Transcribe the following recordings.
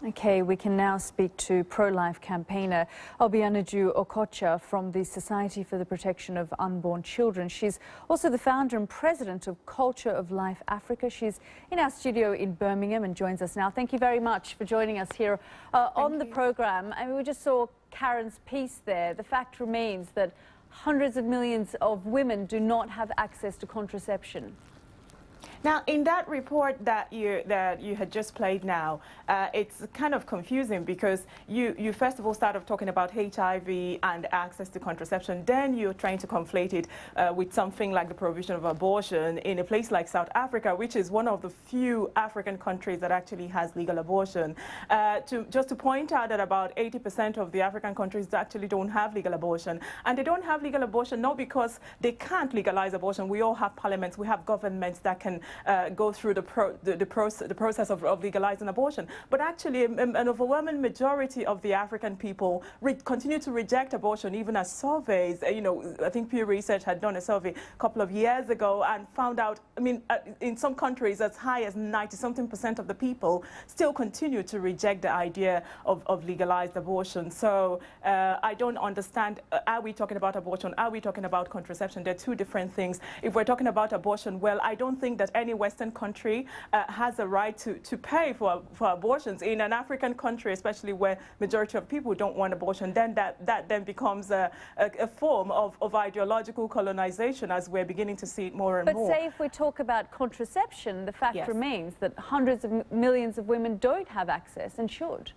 Okay, we can now speak to pro-life campaigner Obianuju Ekeocha from the Society for the Protection of Unborn Children. She's also the founder and president of Culture of Life Africa. She's in our studio in Birmingham and joins us now. Thank you very much for joining us here on the program. I mean, we just saw Karen's piece there. The fact remains that hundreds of millions of women do not have access to contraception. Now, in that report that you had just played now, it's kind of confusing because you first of all started talking about HIV and access to contraception. Then you're trying to conflate it with something like the provision of abortion in a place like South Africa, which is one of the few African countries that actually has legal abortion. Just to point out that about 80% of the African countries actually don't have legal abortion. And they don't have legal abortion not because they can't legalize abortion. We all have parliaments, we have governments that can go through the process of legalizing abortion. But actually, an overwhelming majority of the African people continue to reject abortion, even as surveys. You know, I think Pew Research had done a survey a couple of years ago and found out, I mean, in some countries as high as 90-something% of the people still continue to reject the idea of legalized abortion. So I don't understand, are we talking about abortion? Are we talking about contraception? They're two different things. If we're talking about abortion, well, I don't think that any Western country has a right to pay for abortions. In an African country, especially where majority of people don't want abortion, then that then becomes a form of ideological colonization, as we're beginning to see it more and more. But say if we talk about contraception, the fact remains that hundreds of millions of women don't have access and should.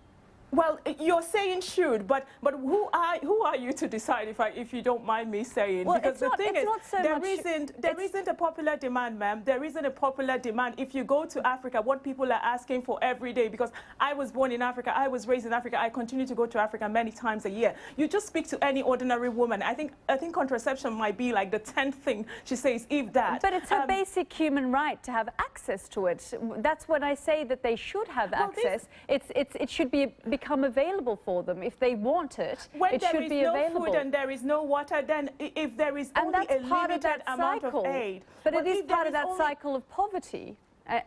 Well, you're saying should, but who are you to decide, if you don't mind me saying? Well, because the thing is, there isn't isn't a popular demand, ma'am. There isn't a popular demand. If you go to Africa, what people are asking for every day, because I was born in Africa, I was raised in Africa, I continue to go to Africa many times a year. You just speak to any ordinary woman. I think contraception might be like the 10th thing she says, if that. But it's a basic human right to have access to it. That's when I say that they should have access. It should become available for them if they want it. When it should be available. When there is no food and there is no water, then if there is only a limited amount of aid. But it is part of that cycle of poverty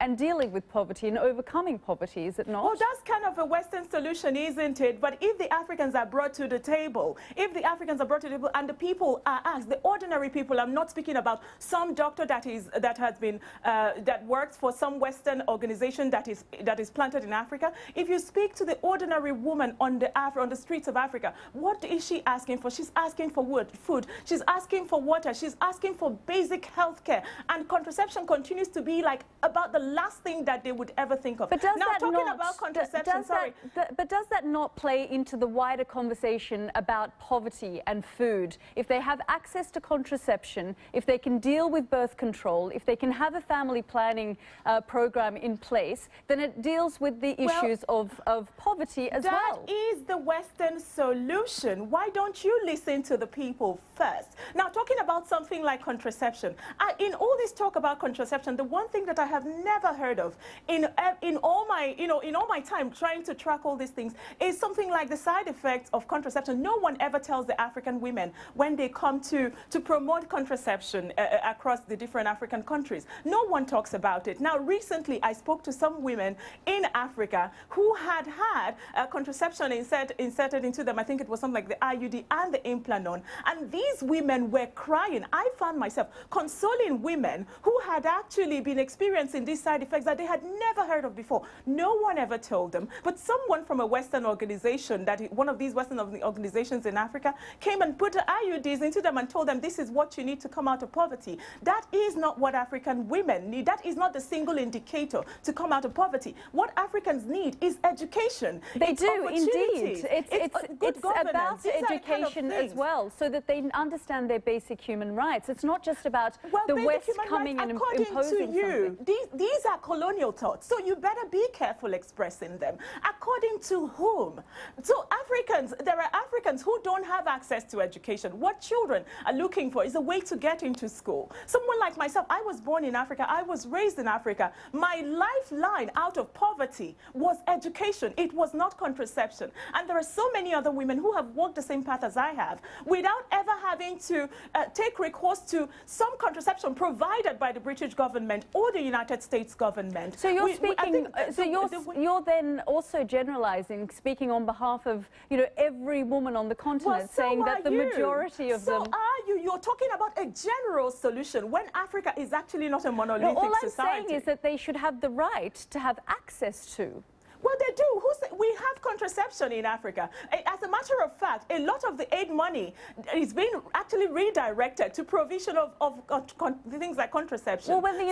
and dealing with poverty and overcoming poverty, is it not? Well, that's kind of a Western solution, isn't it? But if the Africans are brought to the table, and the people are asked, the ordinary people, I'm not speaking about some doctor that works for some Western organization that is planted in Africa. If you speak to the ordinary woman on the streets of Africa, what is she asking for? She's asking for food. She's asking for water. She's asking for basic health care. And contraception continues to be like about the last thing that they would ever think of. But does now, that talking about contraception, but does that not play into the wider conversation about poverty and food? If they have access to contraception, if they can deal with birth control, if they can have a family planning program in place, then it deals with the issues of poverty as well. That is the Western solution. Why don't you listen to the people first? Now, talking about something like contraception, in all this talk about contraception, the one thing that I have never heard of in all my time trying to track all these things is something like the side effects of contraception. No one ever tells the African women when they come to promote contraception across the different African countries. No one talks about it. Now, recently I spoke to some women in Africa who had contraception inserted into them. I think it was something like the IUD and the Implanon, and these women were crying. I found myself consoling women who had actually been experiencing these side effects that they had never heard of before. No one ever told them, but someone from a Western organization, one of these Western organizations in Africa, came and put IUDs into them and told them this is what you need to come out of poverty. That is not what African women need. That is not the single indicator to come out of poverty. What Africans need is education. They do, indeed. It's about education as well, so that they understand their basic human rights. It's not just about the West coming and imposing something. These are colonial thoughts, so you better be careful expressing them. According to whom? So there are Africans who don't have access to education. What children are looking for is a way to get into school. Someone like myself, I was born in Africa, I was raised in Africa. My lifeline out of poverty was education. It was not contraception. And there are so many other women who have walked the same path as I have without ever having to take recourse to some contraception provided by the British government or the United States government. So you're you're then also generalizing, speaking on behalf of, you know, every woman on the continent, saying that the majority of them... So are you? You're talking about a general solution when Africa is actually not a monolithic society. All I'm saying is that they should have the right to have access to. Well, they do. We have contraception in Africa. As a matter of fact, a lot of the aid money is being actually redirected to provision of things like contraception. Well, when the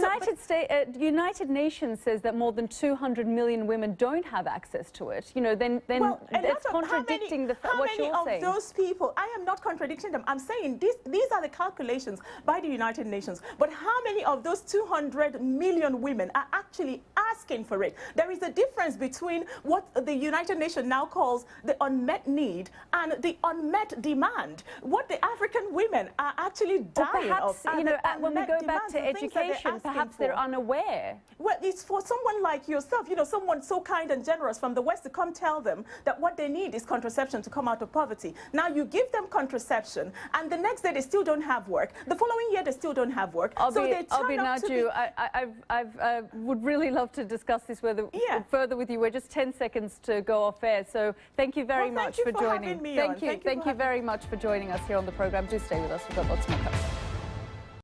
United Nations says that more than 200 million women don't have access to it, you know, then that's contradicting what you're saying. How many of those people? I am not contradicting them. I'm saying these are the calculations by the United Nations. But how many of those 200 million women are actually asking for it? There is a difference between what the United Nations now calls the unmet need and the unmet demand. What the African women are actually dying of. You know, when we go back to education, perhaps they're unaware. Well, it's for someone like yourself, you know, someone so kind and generous from the West to come tell them that what they need is contraception to come out of poverty. Now you give them contraception, and the next day they still don't have work. The following year they still don't have work. Obianuju, I would really love to discuss this further with you. We're just 10 seconds to go off air, so thank you very much for joining. Thank you very much for joining us here on the program. Do stay with us. We've got lots more coming.